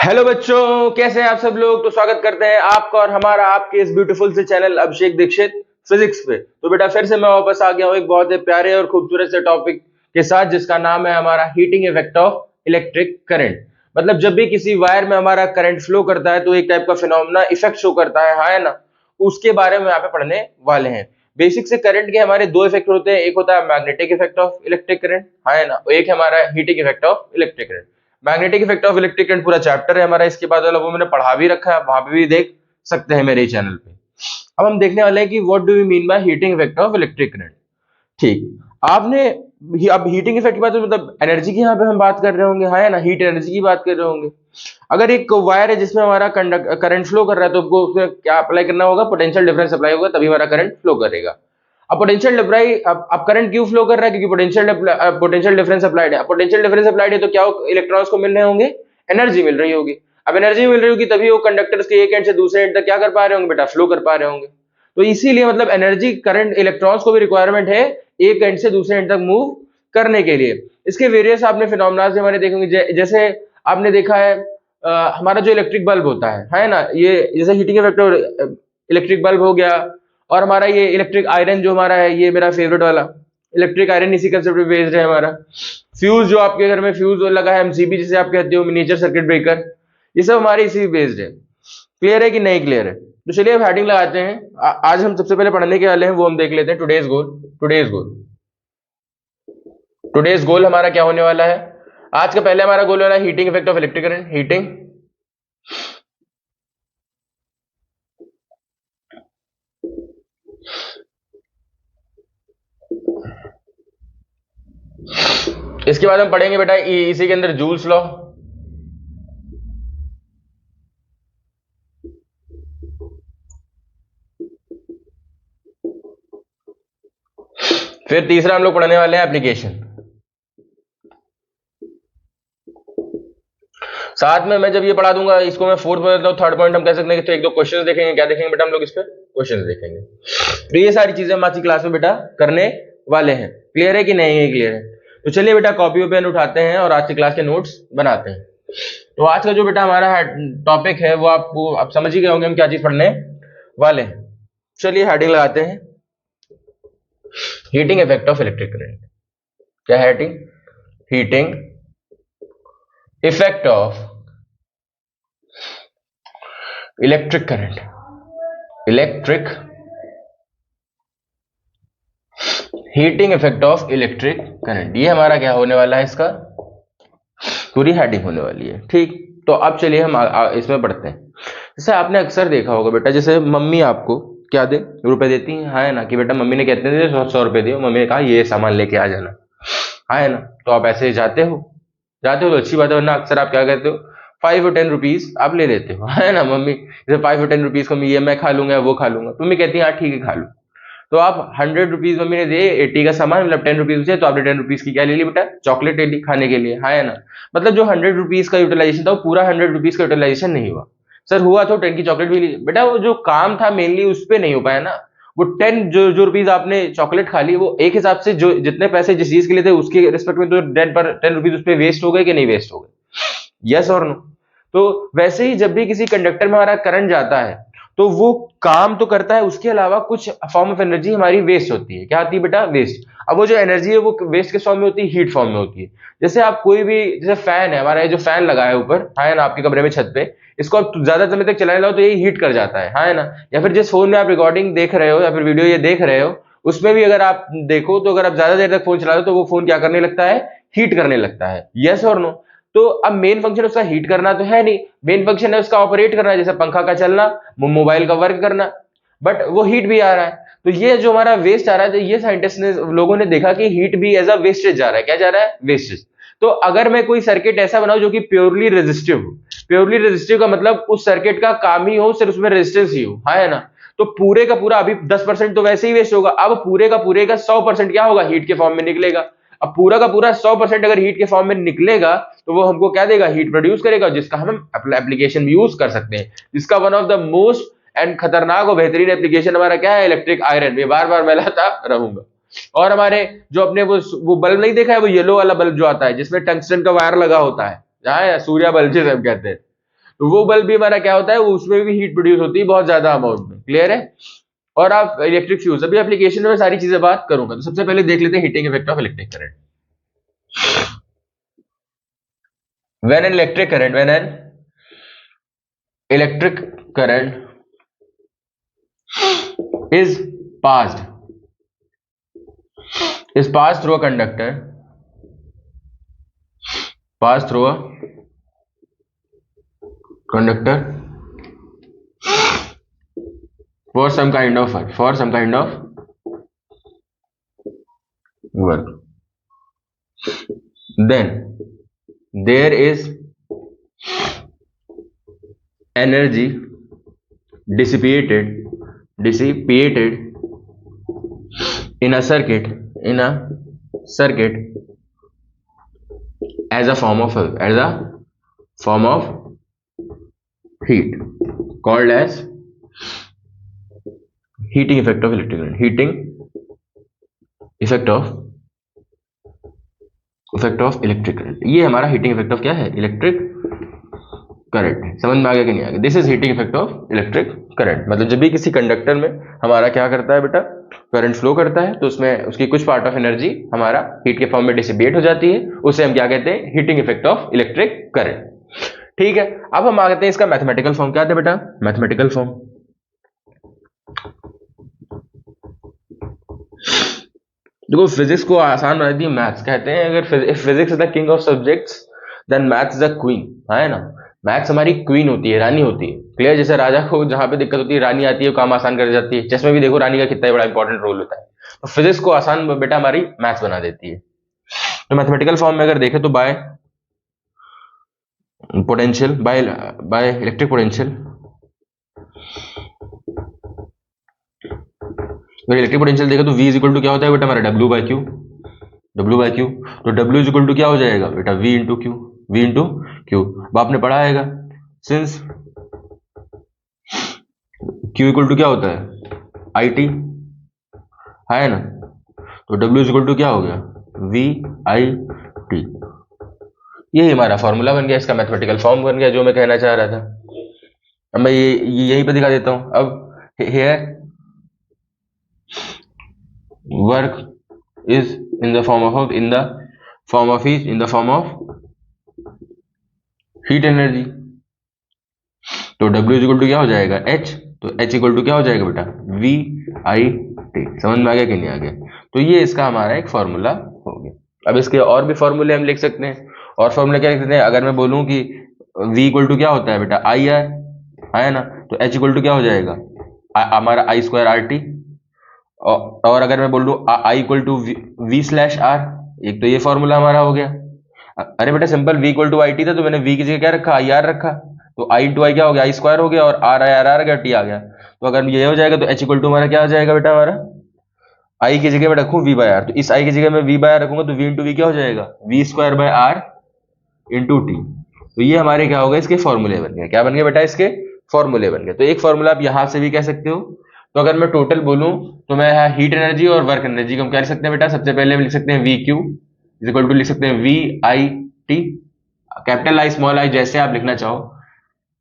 Hello बच्चों, कैसे हैं आप सब लोग। तो स्वागत करते हैं आपका और हमारा आपके इस ब्यूटीफुल से चैनल अभिषेक दीक्षित फिजिक्स पे। तो बेटा फिर से मैं वापस आ गया हूँ एक बहुत ही प्यारे और खूबसूरत से टॉपिक के साथ, जिसका नाम है हमारा heating effect of electric current. मतलब जब भी किसी वायर में हमारा करंट फ्लो करता है तो एक टाइप का फिनोमेना इफेक्ट शो करता है, हाँ है ना। उसके बारे में यहाँ पे पढ़ने वाले हैं। बेसिक से करंट के हमारे दो इफेक्ट होते हैं, एक होता है magnetic effect of electric current, हाँ है ना, और एक है हमारा heating effect of electric current. Magnetic effect of electric current पूरा चैप्टर है हमारा, इसके बाद वाला वो मैंने पढ़ा भी रखा है, वहां पे भी देख सकते हैं मेरे चैनल पे। अब हम देखने वाले हैं कि what do we mean by heating effect of electric current. ठीक, आपने अब हीटिंग इफेक्ट की बात तो मतलब एनर्जी की यहाँ पे हम बात कर रहे होंगे, हाँ है ना, हीट एनर्जी की बात कर रहे होंगे। अगर एक वायर है जिसमें हमारा करंट फ्लो कर रहा है तो हमको उसमें क्या अप्लाई करना होगा, पोटेंशियल डिफरेंस अप्लाई होगा, तभी हमारा करंट फ्लो करेगा। अब पोटेंशियल डिफराई अब करंट क्यों फ्लो कर रहा है, क्योंकि पोटेंशियल डिफरेंस अप्लाइड है। पोटेंशियल डिफरेंस अप्लाइड है तो क्या इलेक्ट्रॉन्स को मिल रहे होंगे, एनर्जी मिल रही होगी। अब एनर्जी मिल रही होगी तभी वो कंडक्टर्स के एक एंड से दूसरे एंड तक क्या कर पा रहे होंगे बेटा, फ्लो कर पा रहे होंगे। तो इसीलिए मतलब एनर्जी करंट इलेक्ट्रॉन्स को भी रिक्वायरमेंट है एक एंड से दूसरे एंड तक मूव करने के लिए। इसके वेरियस आपने फिनोमेना से हमारे देखेंगे, जैसे आपने देखा है हमारा जो इलेक्ट्रिक बल्ब होता है ना, ये जैसे हीटिंग इफेक्ट इलेक्ट्रिक बल्ब हो गया, और हमारा ये इलेक्ट्रिक आयरन जो हमारा है, ये मेरा फेवरेट वाला इलेक्ट्रिक आयरन इसी कंसेप्ट पे बेस्ड है हमारा। फ्यूज जो आपके घर में फ्यूज लगा है, एमसीबी जिसे आप कहते हो, मिनिएचर सर्किट ब्रेकर, ये सब हमारे इसी बेस्ड है। क्लियर है कि नहीं क्लियर है? तो चलिए अब हेडिंग लगाते हैं। आज हम सबसे पहले पढ़ने के वाले हैं वो हम देख लेते हैं, टुडेज गोल। टुडेज गोल हमारा क्या होने वाला है? आज का पहले हमारा गोल वाला है heating effect of electric current. Heating इसके बाद हम पढ़ेंगे बेटा इसी के अंदर जूल्स लॉ। फिर तीसरा हम लोग पढ़ने वाले हैं एप्लीकेशन। साथ में मैं जब ये पढ़ा दूंगा इसको मैं फोर्थ पॉइंट, थर्ड पॉइंट हम कह सकते हैं कि तो एक दो क्वेश्चंस देखेंगे। क्या देखेंगे बेटा हम लोग इस पे? क्वेश्चंस देखेंगे। तो ये सारी चीजें हम आज की क्लास में बेटा करने वाले हैं। क्लियर है कि नहीं क्लियर है? तो चलिए बेटा कॉपी पेन उठाते हैं और आज की क्लास के नोट्स बनाते हैं। तो आज का जो बेटा हमारा टॉपिक है वो आपको आप समझ ही गए होंगे हम क्या चीज पढ़ने वाले हैं। चलिए हेडिंग लगाते हैं, heating effect of electric current. क्या है heading? Heating effect of electric current. Electric heating effect of electric current, ये हमारा क्या होने वाला है, इसका पूरी हेडिंग होने वाली है। ठीक, तो अब चलिए हम इसमें पढ़ते हैं। जैसे आपने अक्सर देखा होगा बेटा, जैसे मम्मी आपको क्या दे, रुपए देती हैं, हाँ है ना, कि बेटा मम्मी ने कहते हैं 100 रुपए दियो, मम्मी ने कहा ये सामान लेके आ जाना, हाँ है ना। तो आप ऐसे जाते हो तो अच्छी बात है, वरना अक्सर आप क्या कहते हो, 5 और 10 रुपीज आप ले लेते हो, है ना। मम्मी जैसे 5 और 10 रुपीज को ये मैं खा लूंगा वो खा लूंगा, तो मम्मी कहती है हाँ ठीक है खा लो। तो आप 100 रुपीज मम्मी ने दिए, 80 का सामान, मतलब 10 रुपीज से, तो आपने 10 रुपीज की क्या ले ली बेटा, चॉकलेट ले ली खाने के लिए, हाँ है ना। मतलब जो 100 रुपीज का यूटिलाइजेशन था वो पूरा 100 रुपीज का यूटिलाइजेशन नहीं हुआ। सर हुआ तो 10 की चॉकलेट भी ली बेटा, वो जो काम था मेनली उस पर नहीं हो पाया ना। वो 10 जो रुपीज आपने चॉकलेट खा ली, वो एक हिसाब से जो जितने पैसे जिस चीज के लिए थे उसके रिस्पेक्ट में तो 10 रुपीज उस पर वेस्ट हो गए कि नहीं वेस्ट हो गए? यस और नो? तो वैसे ही जब भी किसी कंडक्टर में हमारा करंट जाता है तो वो काम तो करता है, उसके अलावा कुछ फॉर्म ऑफ एनर्जी हमारी वेस्ट होती है। क्या आती है बेटा? वेस्ट। अब वो जो एनर्जी है वो वेस्ट के फॉर्म में होती है, हीट फॉर्म में होती है। जैसे आप कोई भी, जैसे फैन है हमारा, जो फैन लगा है ऊपर, हाँ है ना, आपके कमरे में छत पे, इसको आप ज्यादा समय तक चलाने लगाओ तो ये हीट कर जाता है, हाँ है ना। या फिर जिस फोन में आप रिकॉर्डिंग देख रहे हो या फिर वीडियो ये देख रहे हो, उसमें भी अगर आप देखो तो अगर आप ज्यादा देर तक फोन चला दो तो वो फोन क्या करने लगता है, हीट करने लगता है। यस और नो? तो अब मेन फंक्शन उसका हीट करना तो है नहीं, मेन फंक्शन है उसका ऑपरेट करना, जैसे पंखा का चलना, मोबाइल का वर्क करना, बट वो हीट भी आ रहा है। तो ये जो हमारा वेस्ट आ रहा है, तो ये साइंटिस्ट ने लोगों ने देखा कि हीट भी एज अ वेस्टेज जा रहा है। क्या जा रहा है? वेस्टेज। तो अगर मैं कोई सर्किट ऐसा बनाऊं जो कि प्योरली रेजिस्टिव हो, प्योरली रेजिस्टिव का मतलब उस सर्किट का काम ही हो सिर्फ उसमें रेजिस्टेंस ही हो, हाँ है ना, तो पूरे का पूरा, अभी 10% तो वैसे ही वेस्ट होगा, अब पूरे का 100% क्या होगा, हीट के फॉर्म में निकलेगा। अब पूरा का पूरा 100% अगर हीट के फॉर्म में निकलेगा तो वो हमको क्या देगा, हीट प्रोड्यूस करेगा, जिसका हम एप्लीकेशन में यूज कर सकते हैं। जिसका one of the most and खतरनाक और बेहतरीन एप्लीकेशन हमारा क्या है, इलेक्ट्रिक आयरन। ये बार बार मैं लाता रहूंगा। और हमारे जो अपने वो बल्ब नहीं देखा है, वो येलो वाला बल्ब जो आता है जिसमें टंगस्टन का वायर लगा होता है, जहां सूर्या बल्ब जिसे हम कहते हैं, तो वो बल्ब भी हमारा क्या होता है, उसमें भी हीट प्रोड्यूस होती है बहुत ज्यादा अमाउंट में। क्लियर है? और आप इलेक्ट्रिक फ्यूज, अभी एप्लीकेशन में सारी चीजें बात करूंगा। तो सबसे पहले देख लेते हैं heating effect of electric current. when an electric current when an electric current is passed through a conductor, passed through a conductor for some kind of work, then there is energy dissipated in a circuit as a form of heat, called as heating effect of electric current. Heating effect of electric current, ये हमारा heating effect of क्या है, electric current. समझ में आ गया कि नहीं आ गया? This is heating effect of electric current. मतलब जब भी किसी कंडक्टर में हमारा क्या करता है बेटा, करंट फ्लो करता है, तो उसमें उसकी कुछ पार्ट ऑफ एनर्जी हमारा हीट के फॉर्म में डिसिपेट हो जाती है, उसे हम क्या कहते हैं, heating effect of electric current. ठीक है, अब हम आ गए हैं इसका मैथमेटिकल फॉर्म। क्या था बेटा, मैथमेटिकल फॉर्म। देखो फिजिक्स को आसान बना दी मैथ्स। कहते हैं अगर physics is the king of subjects then maths is the queen, है ना। मैथ्स हमारी क्वीन होती है, रानी होती है। क्लियर? जैसे राजा को जहां पे दिक्कत होती है रानी आती है, काम आसान कर जाती है। चेस में भी देखो रानी का कितना बड़ा इंपॉर्टेंट रोल होता है। तो फिजिक्स को आसान बेटा हमारी मैथ्स बना देती है। तो मैथमेटिकल फॉर्म में अगर देखें तो bye potential, by electric potential, अगर इलेक्ट्रिक पोटेंशियल देखा तो V इज इक्वल टू क्या होता है बेटा हमारा, W बाय क्यू। तो W इज इक्वल टू क्या हो जाएगा बेटा, V इंटू क्यू। अब आपने पढ़ा आएगा, सिंस Q इक्वल टू क्या होता है, IT, है ना। तो W इज इक्वल टू क्या हो गया, VIT। यही हमारा फॉर्मूला बन गया, इसका मैथमेटिकल फॉर्म बन गया, जो मैं कहना चाह रहा था। अब मैं ये यहीं पे दिखा देता हूं। अब hair work is in the form of heat energy। तो W इज इक्वल टू क्या हो जाएगा, H। तो H इक्वल टू क्या हो जाएगा बेटा, VIT। समझ में आ गया कि नहीं आ गया? तो ये इसका हमारा एक फॉर्मूला हो गया। अब इसके और भी फॉर्मूले हम लिख सकते हैं। और फॉर्मूला क्या लिख सकते हैं, अगर मैं बोलूं कि V इक्वल टू क्या होता है बेटा, IR, है ना। तो H इक्वल टू क्या हो जाएगा, हमारा I स्क्वायर RT। और अगर मैं बोल दूं I equal to V slash R, एक तो ये फॉर्मूला हमारा हो गया। अरे बेटा simple V equal to IT था, तो मैंने V की जगह क्या रखा, IR रखा। तो I इंटू आई क्या हो गया, I स्क्वायर हो गया, और R आ गया, T आ गया। तो अगर ये हो जाएगा तो H इक्वल टू हमारा क्या हो जाएगा बेटा, हमारा I की जगह मैं रखूँ V बाय R। तो इस I की जगह मैं V बाय R रखूंगा, तो V इंटू V क्या हो जाएगा, V square by R into T। तो ये हमारे क्या हो गए, इसके फॉर्मूले बन गए। क्या बन गए बेटा, इसके फॉर्मूले बन गए। तो एक फॉर्मूला आप यहां से भी कह सकते हो। तो अगर मैं टोटल बोलूं तो मैं हीट एनर्जी और वर्क एनर्जी को हम क्या लिख सकते हैं बेटा, सबसे पहले हम लिख सकते हैं VQ इज इक्वल टू, लिख सकते हैं VIT, capital I small I जैसे आप लिखना चाहो,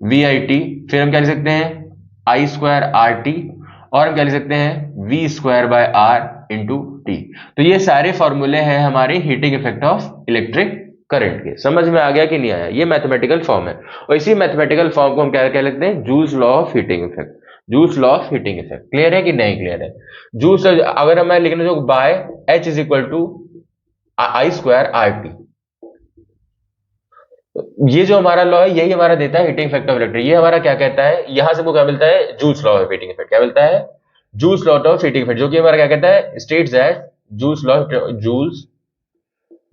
VIT। फिर हम क्या लिख सकते हैं, I स्क्वायर RT, और हम क्या लिख सकते हैं, V square by R into T। तो ये सारे फॉर्मूले हैं हमारे heating effect of electric current के। समझ में आ गया कि नहीं आया? ये मैथमेटिकल फॉर्म है, और इसी मैथमेटिकल फॉर्म को हम क्या लिखते हैं, joules law of heating effect. Joules law of heating effect clear है कि नहीं क्लियर है? जूल्स अगर मैं लिखना चाहूँ, by H is equal to I square RT। ये जो हमारा लॉ है यही हमारा देता है हीटिंग इफेक्ट ऑफ इलेक्ट्रिक। ये हमारा क्या कहता है, यहां से वो क्या मिलता है, joules law of heating effect. क्या मिलता है, joules law of heating effect, जो कि हमारा क्या कहता है, states that joules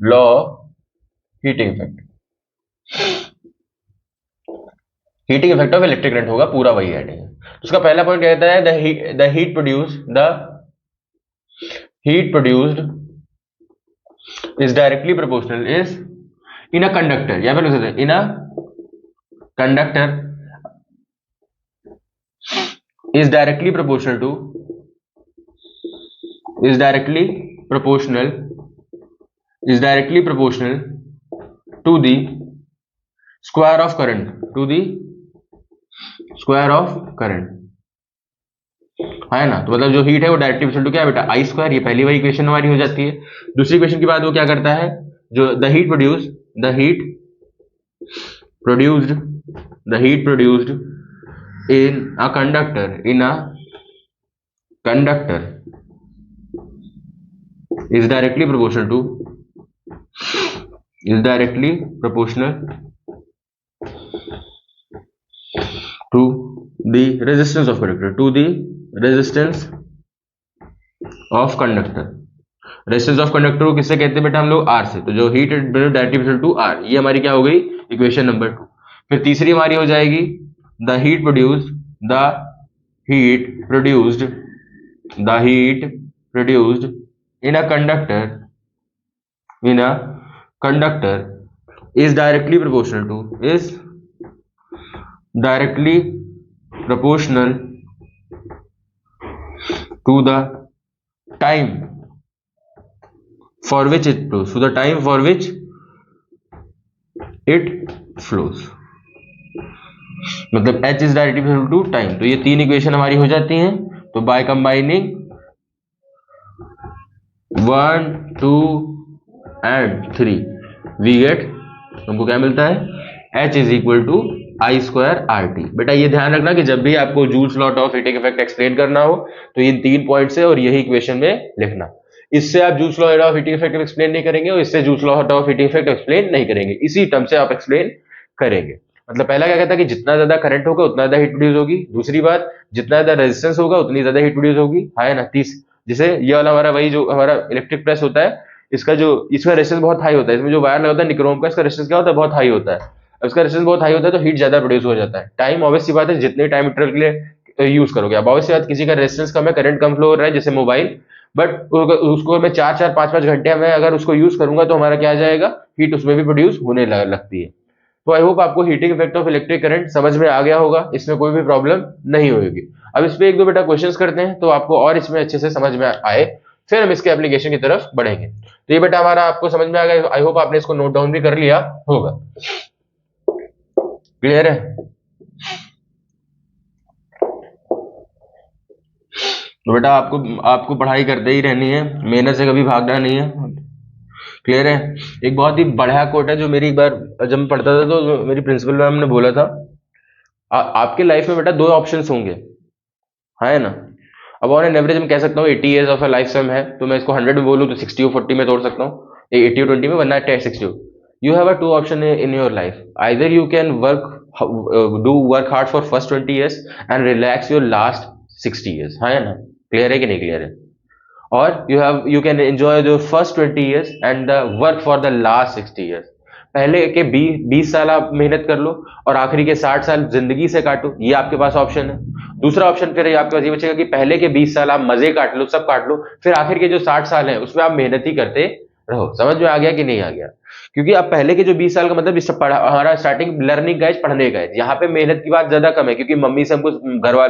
law heating effect, heating effect of electric current होगा, पूरा वही हेडिंग है। तो उसका पहला पॉइंट कहता है the heat produced is directly proportional is in a conductor, या फिर in a conductor is directly proportional to the square of current, square of current, है ना। तो मतलब जो हीट है वो डायरेक्टली इक्वल टू क्या है बेटा, आई स्क्वायर। ये पहली वाली इक्वेशन हमारी हो जाती है। दूसरी इक्वेशन के बाद वो क्या करता है, जो the heat produced in a conductor is directly proportional to the resistance of conductor, resistance of conductor को किससे कहते हैं बेटा हम लोग, आर से। तो जो हीट डायरेक्टली टू आर, ये हमारी क्या हो गई इक्वेशन नंबर 2। फिर तीसरी हमारी हो जाएगी the heat produced in a conductor is directly proportional to the time for which it flows, मतलब h is directly proportional to time। तो ये तीन इक्वेशन हमारी हो जाती हैं। तो by combining 1, 2 and 3 we get, हमको क्या मिलता है, h is equal to I square R T. बेटा ये ध्यान रखना कि जब भी आपको Joule's law of heating effect explain करना हो तो इन 3 पॉइंट्स है और यही इक्वेशन में लिखना। इससे आप joules law of heating effect explain नहीं करेंगे और इससे joules law of heating effect explain नहीं करेंगे, इसी टर्म से आप एक्सप्लेन करेंगे। मतलब पहला क्या कहता है कि जितना ज्यादा करंट होगा उतना ज्यादा हीट प्रोड्यूस होगी। दूसरी बात, जितना ज्यादा रेजिस्टेंस होगा उतनी ज्यादा हीट प्रोड्यूस होगी, है ना। जैसे ये वाला हमारा वही जो हमारा इलेक्ट्रिक प्रेस होता है, इसका रेजिस्टेंस बहुत हाई होता है, इसमें जो वायर लगा होता है निक्रोम का, इसका रेजिस्टेंस क्या होता है, बहुत हाई होता है। अब इसका रेजिस्टेंस बहुत हाई होता है तो हीट ज्यादा प्रोड्यूस हो जाता है। टाइम ऑब्वियस सी बात है, जितने टाइम इंटरवल के लिए यूज करोगे आप, ऑब्वियस सी बात, किसी का रेजिस्टेंस कम है, करंट कम फ्लो हो रहा है जैसे मोबाइल, बट उसको मैं 4-4, 5-5 घंटे में अगर उसको यूज करूंगा तो हमारा क्या आ जाएगा, हीट उसमें भी प्रोड्यूस होने लगती है। तो आई होप आपको heating effect of electric current समझ में आ गया होगा, इसमें कोई भी प्रॉब्लम नहीं होगी। अब इस पे एक दो बेटा क्वेश्चंस करते हैं तो आपको और इसमें अच्छे से समझ में आए, फिर हम इसके एप्लीकेशन की तरफ बढ़ेंगे। तो ये बेटा हमारा आपको समझ में आ गया, आई होप आपने इसको नोट डाउन भी कर लिया होगा। क्लियर है? तो बेटा आपको पढ़ाई करते ही रहनी है, मेहनत से कभी भागना नहीं है। क्लियर है? एक बहुत ही बढ़िया कोट है जो मेरी एक बार जब मैं पढ़ता था तो मेरी प्रिंसिपल मैम ने बोला था, आपके लाइफ में बेटा 2 ऑप्शंस होंगे, है ना। अब ऑन एन एवरेज मैं कह सकता हूँ 80 years of a life time है, तो मैं इसको 100 में बोलूँ तो 60 और 40 में तोड़ सकता हूँ, 80 और 20 में, वरना 10-60। You have a 2 option in your life, either you can work hard for first 20 years and relax your last 60 years, है ना। क्लियर है कि नहीं क्लियर है? और you can enjoy the first 20 years and the work for the last 60 years। पहले के 20 साल आप मेहनत कर लो और आखिरी के 60 साल जिंदगी से काटो, ये आपके पास ऑप्शन है। दूसरा ऑप्शन फिर आपके पास ये बचेगा कि पहले के 20 साल आप मजे काट लो, सब काट लो, फिर आखिर के जो 60 साल है उसमें आप मेहनत ही करते रहो। समझ में आ गया कि नहीं आ गया? क्योंकि अब पहले के जो 20 साल का मतलब हमारा स्टार्टिंग लर्निंग का एज, पढ़ने का एज, यहाँ पे मेहनत की बात ज्यादा कम है क्योंकि मम्मी से हमको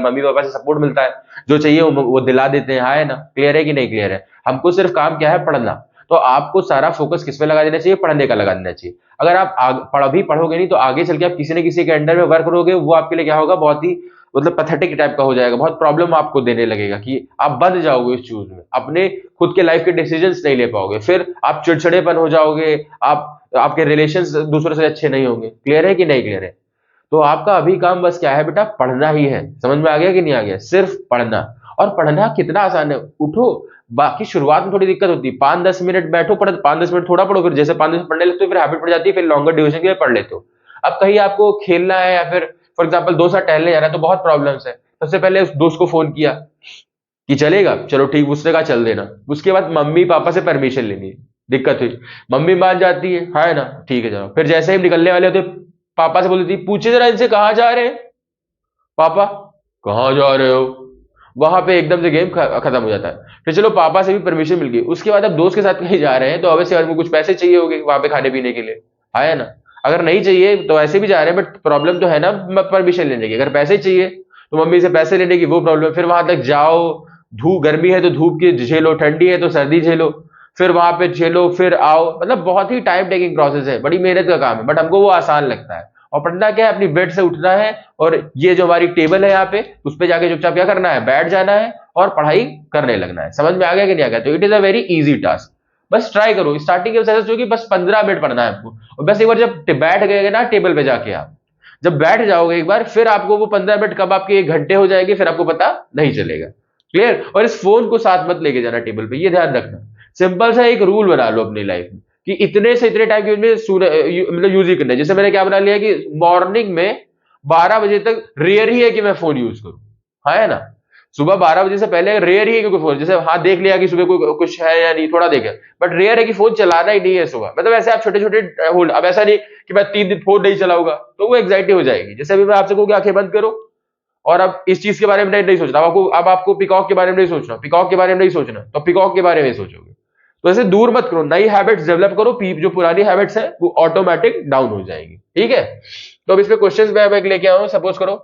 मम्मी पापा से सपोर्ट मिलता है, जो चाहिए वो दिला देते हैं, है ना। क्लियर है कि नहीं क्लियर है? हमको सिर्फ काम क्या है, पढ़ना। तो आपको सारा फोकस किस पे लगा देना चाहिए, पढ़ने का लगा देना चाहिए। अगर आप पढ़ोगे नहीं तो आगे चल के आप किसी न किसी के अंडर में वर्क करोगे, वो आपके लिए क्या होगा, बहुत ही मतलब पैथेटिक टाइप का हो जाएगा, बहुत प्रॉब्लम आपको देने लगेगा कि आप बंध जाओगे इस चीज में, अपने खुद के लाइफ के डिसीजंस नहीं ले पाओगे, फिर आप चिड़चिड़ेपन हो जाओगे, आपके रिलेशंस दूसरों से अच्छे नहीं होंगे। क्लियर है कि नहीं क्लियर है? तो आपका अभी काम बस क्या है बेटा, पढ़ना ही है। समझ में आ गया कि नहीं आ गया? सिर्फ पढ़ना। और पढ़ना कितना आसान है, उठो, बाकी शुरुआत में थोड़ी दिक्कत होती है, 5-10 मिनट बैठो, 5-10 मिनट थोड़ा पढ़ो, फिर जैसे 5 मिनट पढ़ने लगते हो फिर हैबिट पड़ जाती है, फिर लॉन्गर ड्यूरेशन के लिए पढ़ लेते हो। अब कहीं आपको खेलना है या फिर फॉर एग्जाम्पल दोस्त साथ टहलने जाना है तो बहुत प्रॉब्लम्स है, सबसे पहले उस दोस्त को फोन किया कि चलेगा, चलो ठीक, उसने कहा चल देना, उसके बाद मम्मी पापा से परमिशन लेनी है, दिक्कत हुई, मम्मी मान जाती है ना, ठीक है जाओ, फिर जैसे ही निकलने वाले होते पापा से बोलती थी, पूछे जरा इनसे कहाँ जा रहे हैं, पापा कहाँ जा रहे हो, वहां पे एकदम से गेम खत्म हो जाता है। फिर चलो पापा से भी परमिशन मिल गई, उसके बाद अब दोस्त के साथ कहीं जा रहे हैं तो अवश्य को कुछ पैसे चाहिए होंगे वहां पे खाने पीने के लिए, है ना। अगर नहीं चाहिए तो ऐसे भी जा रहे हैं, बट प्रॉब्लम तो है ना परमिशन लेने की। अगर पैसे चाहिए तो मम्मी से पैसे लेने की वो प्रॉब्लम, फिर वहां तक जाओ, धूप, गर्मी है तो धूप की झेलो, ठंडी है तो सर्दी झेलो, फिर वहां पे झेलो, फिर आओ, मतलब बहुत ही टाइम टेकिंग प्रोसेस है, बड़ी मेहनत का काम है, बट हमको वो आसान लगता है। और पढ़ना क्या है, अपनी बेड से उठना है और ये जो हमारी टेबल है यहाँ पे उस पे जाके चुपचाप क्या करना है, बैठ जाना है और पढ़ाई करने लगना है। समझ में आ गया कि नहीं आ गया? तो it is a very easy task. बस ट्राई करो, स्टार्टिंग के प्रोसेस होगी, बस 15 मिनट पढ़ना है आपको, और बस एक बार जब बैठ गए ना टेबल पे जाके, आप जब बैठ जाओगे एक बार, फिर आपको वो 15 मिनट कब आपके 1 घंटे हो जाएंगे फिर आपको पता नहीं चलेगा। क्लियर? और इस फोन को साथ मत लेके जाना टेबल पे, ये ध्यान रखना। सिंपल सा एक रूल बना लो अपनी लाइफ में कि इतने से इतने टाइम में मतलब यूज ही करना है। जैसे मैंने क्या बना लिया कि मॉर्निंग में 12 बजे तक रेयर ही है कि मैं फोन यूज करूं, है ना? सुबह 12 बजे से पहले रेयर ही है कि फोन, जैसे हाँ देख लिया कि सुबह कोई कुछ है या नहीं, थोड़ा देखे, बट रेयर है कि फोन चलाना ही नहीं है सुबह। मतलब ऐसे आप छोटे छोटे होल्ड, अब ऐसा नहीं कि मैं 3 दिन फोन नहीं चलाऊंगा तो वो एग्जाइटी हो जाएगी। जैसे अभी मैं आपसे कहूँ कि आंखें बंद करो और अब इस चीज के बारे में नहीं सोचना, अब आपको पिकॉक के बारे में नहीं सोचना, पिकॉक के बारे में नहीं सोचना, तो पिकॉक के बारे में सोचोगे। तो ऐसे दूर मत करो, नई हैबिट्स डेवलप करो, जो पुरानी हैबिट्स है वो ऑटोमेटिक डाउन हो जाएगी। ठीक है? तो अब इसमें क्वेश्चंस मैं लेके आऊं। सपोज करो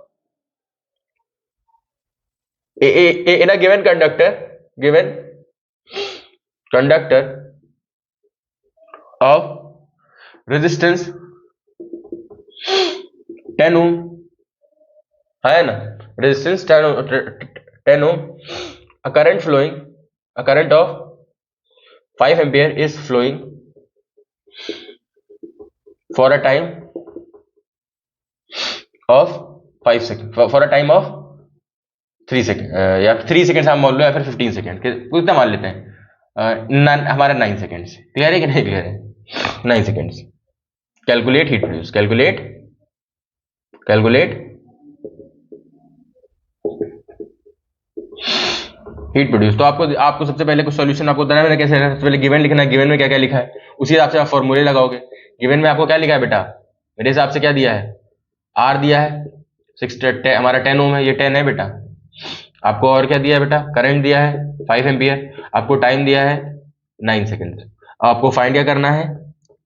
in a given conductor of resistance 10 ohm, है ना, resistance 10 ohm, a current of 5 ampere is flowing for a time of 5 seconds, for a time of 3 second, या 3 सेकेंड हम मान लो, या फिर 15 सेकेंड, कितना मान लेते हैं, हमारा 9 सेकेंड्स। क्लियर है कि नहीं क्लियर है? 9 seconds. Calculate heat produce, calculate heat produce. तो आपको सबसे पहले कुछ सॉल्यूशन आपको बताना है कैसे। सबसे पहले गिवन लिखना है, गिवन में क्या क्या लिखा है उसी हिसाब से आप फॉर्मूले लगाओगे। गिवन में आपको क्या लिखा है बेटा, मेरे हिसाब से क्या दिया है, आर दिया है 6, हमारा 10 ओम है, ये 10 है बेटा। आपको और क्या दिया है बेटा, करंट दिया है 5 एम्पियर, आपको टाइम दिया है 9 सेकेंड। आपको फाइंड क्या करना है,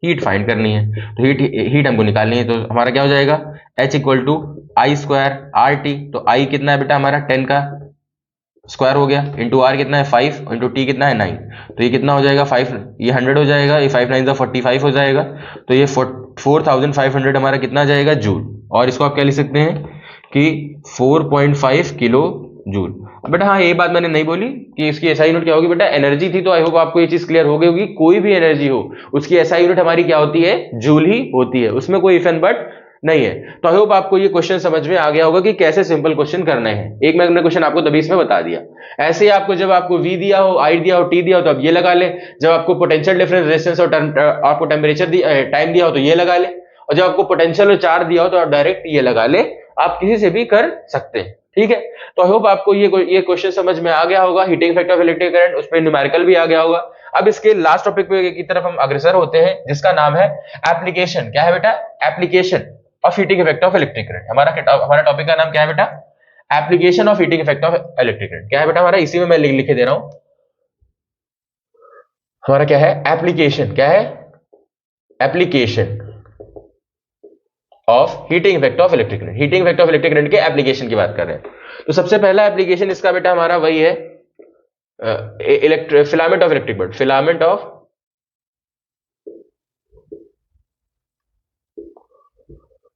हीट फाइंड करनी है। तो हीट हमको निकालनी है, तो हमारा क्या हो जाएगा, H equal to I square R T. तो आई कितना है बेटा हमारा 10 का स्क्वायर हो गया, इंटू आर कितना है 5, इंटू टी कितना है 9। तो ये कितना हो जाएगा 5, ये 100 हो जाएगा, ये 5 9 45 हो जाएगा। तो ये 4500 हमारा कितना आ जाएगा, जूल। और इसको आप क्या लिख सकते हैं कि 4.5 किलो जूल। बेटा हाँ, ये बात मैंने नहीं बोली कि इसकी एसआई यूनिट क्या होगी बेटा, एनर्जी थी। तो आई होप आपको ये चीज क्लियर हो गई होगी। कोई भी एनर्जी हो उसकी एसआई यूनिट हमारी क्या होती है, जूल ही होती है, उसमें कोई इफ एंड बट नहीं है। तो आई होप आपको ये क्वेश्चन समझ में आ गया होगा कि कैसे सिंपल क्वेश्चन करने हैं। एक मैंने क्वेश्चन आपको तभी इसमें बता दिया। ऐसे ही आपको जब आपको वी दिया हो, आई दिया हो, टी दिया हो तो आप ये लगा ले। जब आपको पोटेंशियल डिफरेंस, रेजिस्टेंस और आपको टेम्परेचर टाइम दिया हो तो ये लगा ले। और जब आपको पोटेंशियल और चार्ज दिया हो तो आप डायरेक्ट ये लगा ले। आप किसी से भी कर सकते हैं। ठीक है? तो आई होप आपको ये क्वेश्चन समझ में आ गया होगा। Heating effect of electric current, उसमें न्यूमेरिकल भी आ गया होगा। अब इसके लास्ट टॉपिक की तरफ हम अग्रसर होते हैं, जिसका नाम है एप्लीकेशन। क्या है बेटा, application of heating effect of electric current. हमारा टॉपिक का नाम क्या है बेटा, application of heating effect of electric current. क्या है बेटा हमारा, इसी में मैं लिखे दे रहा हूं। हमारा क्या है, एप्लीकेशन। क्या है, application of heating effect of electric current. Heating effect of electric current के एप्लीकेशन की बात कर रहे हैं। तो सबसे पहला एप्लीकेशन इसका बेटा हमारा वही है, filament of electric bulb. Filament of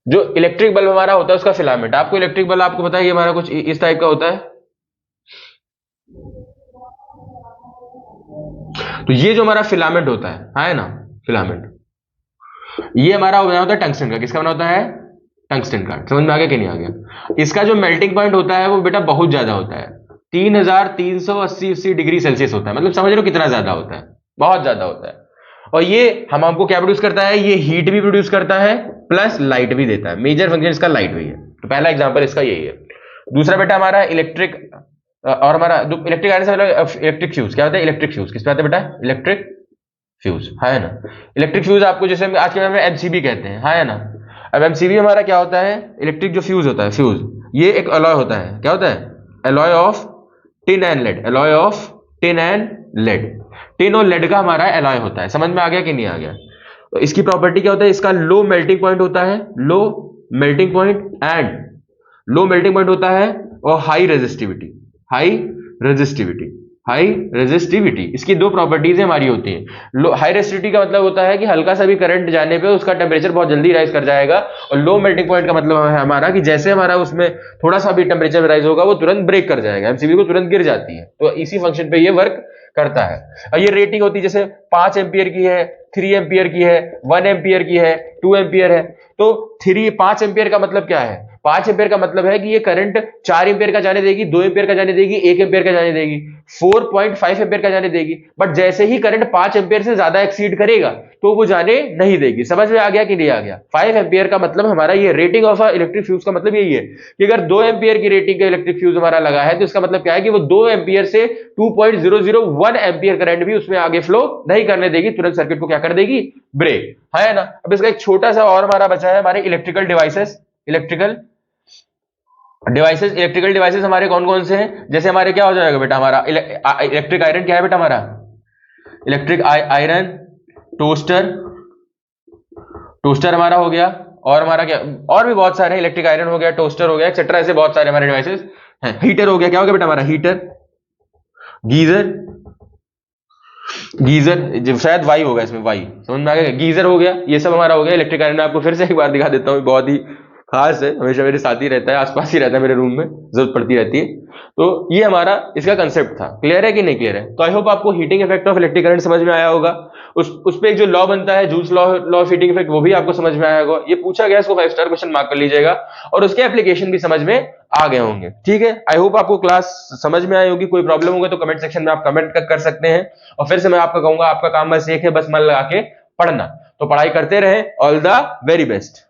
जो इलेक्ट्रिक बल्ब हमारा होता है उसका फिलामेंट। आपको इलेक्ट्रिक बल्ब आपको पता है ये हमारा कुछ इस टाइप का होता है। तो ये जो हमारा फिलामेंट होता है ना, फिलामेंट ये हमारा बना होता है टंगस्टन का। किसका बना होता है, टंगस्टन का। समझ में आ गया कि नहीं आ गया? इसका जो मेल्टिंग पॉइंट होता है वो बेटा बहुत ज्यादा होता है, 3380 डिग्री सेल्सियस होता है। मतलब समझ लो कितना ज्यादा होता है, बहुत ज्यादा होता है। और ये हमको क्या प्रोड्यूस करता है, ये हीट भी प्रोड्यूस करता है प्लस लाइट भी देता है। मेजर फंक्शन इसका लाइट भी है। तो पहला एग्जांपल इसका यही है। दूसरा बेटा हमारा इलेक्ट्रिक, और हमारा इलेक्ट्रिक आने से मतलब इलेक्ट्रिक फ्यूज। क्या होता है, इलेक्ट्रिक फ्यूज। किस पे आता है बेटा, इलेक्ट्रिक फ्यूज, है ना। इलेक्ट्रिक फ्यूज आपको जैसे आज के में एमसीबी कहते हैं, है ना। अब एमसीबी हमारा क्या होता है, इलेक्ट्रिक जो फ्यूज होता है, फ्यूज ये एक अलॉय होता है। क्या होता है, alloy of tin and lead. Alloy of tin and lead. Tin और लेड का हमारा अलॉय होता है। समझ में आ गया कि नहीं आ गया? तो इसकी प्रॉपर्टी क्या होता है, इसका लो मेल्टिंग पॉइंट होता है, low melting point low melting point होता है, और high resistivity. High resistivity, high resistivity, इसकी दो प्रॉपर्टीज हमारी होती है। हाई रेजिस्टिविटी का मतलब होता है कि हल्का सा भी करंट जाने पे उसका टेम्परेचर बहुत जल्दी राइज कर जाएगा, और लो मेल्टिंग पॉइंट का मतलब है हमारा कि जैसे हमारा उसमें थोड़ा सा भी टेम्परेचर राइज होगा वो तुरंत ब्रेक कर जाएगा, एमसीबी को तुरंत गिर जाती है। तो इसी फंक्शन पे ये वर्क करता है। और ये रेटिंग होती है जैसे 5 एम्पियर की है, 3 एम्पियर की है, 1 एम्पियर की है, 2 एम्पियर है। तो 5 एम्पियर का मतलब क्या है? 5 एम्पियर का मतलब है कि ये करंट 4 एम्पियर का जाने देगी, 2 एम्पियर का जाने देगी, 1 एम्पियर का जाने देगी, 4.5 एम्पियर का जाने देगी। बट जैसे ही करंट 5 एम्पियर से ज्यादा एक्सीड करेगा तो वो जाने नहीं देगी। समझ में आ गया कि नहीं आ गया? 5 एम्पियर का मतलब हमारा ये रेटिंग ऑफ इलेक्ट्रिक फ्यूज का मतलब यही है कि अगर 2 एम्पियर की रेटिंग का इलेक्ट्रिक फ्यूज हमारा लगा है तो इसका मतलब क्या है कि वो 2 एम्पियर से 2.001 एम्पियर करंट भी उसमें आगे फ्लो नहीं करने देगी, तुरंत सर्किट को क्या कर देगी? ब्रेक, है ना। अब इसका एक छोटा सा और हमारा बचा है, हमारे इलेक्ट्रिकल डिवाइसेस। इलेक्ट्रिकल डिवाइसेस हमारे कौन कौन से हैं? जैसे हमारे क्या हो जाएगा बेटा, हमारा इलेक्ट्रिक आयरन क्या है बेटा हमारा? इलेक्ट्रिक आयरन, टोस्टर हमारा हो गया, और हमारा क्या, और भी बहुत सारे हैं, इलेक्ट्रिक आयरन हो गया, टोस्टर हो गया, एक्सेट्रा, ऐसे बहुत सारे हमारे डिवाइसेस हैं। हीटर हो गया, क्या हो गया बेटा हमारा? हीटर, गीजर जो शायद वाई होगा इसमें, वाई, समझ में आ गया? गीजर हो गया, ये सब हमारा हो गया इलेक्ट्रिक आयरन। आपको फिर से एक बार दिखा देता हूँ, बहुत ही खास है, हमेशा मेरे साथ ही रहता है, आसपास ही रहता है, मेरे रूम में जरूरत पड़ती रहती है। तो ये हमारा इसका कंसेप्ट था। क्लियर है कि नहीं क्लियर है? तो आई होप आपको heating effect of electric current समझ में आया होगा। उस पे एक जो लॉ बनता है, joules law of heating effect, वो भी आपको समझ में आया होगा। ये पूछा गया, इसको 5 स्टार क्वेश्चन मार्क कर लीजिएगा, और उसके एप्लीकेशन भी समझ में आ गए होंगे। ठीक है, आई होप आपको क्लास समझ में आई होगी। कोई प्रॉब्लम होगा तो कमेंट सेक्शन में आप कमेंट कर सकते हैं। और फिर से मैं आपको कहूंगा, आपका काम बस एक है, बस मन लगा के पढ़ना। तो पढ़ाई करते रहें। All the very best.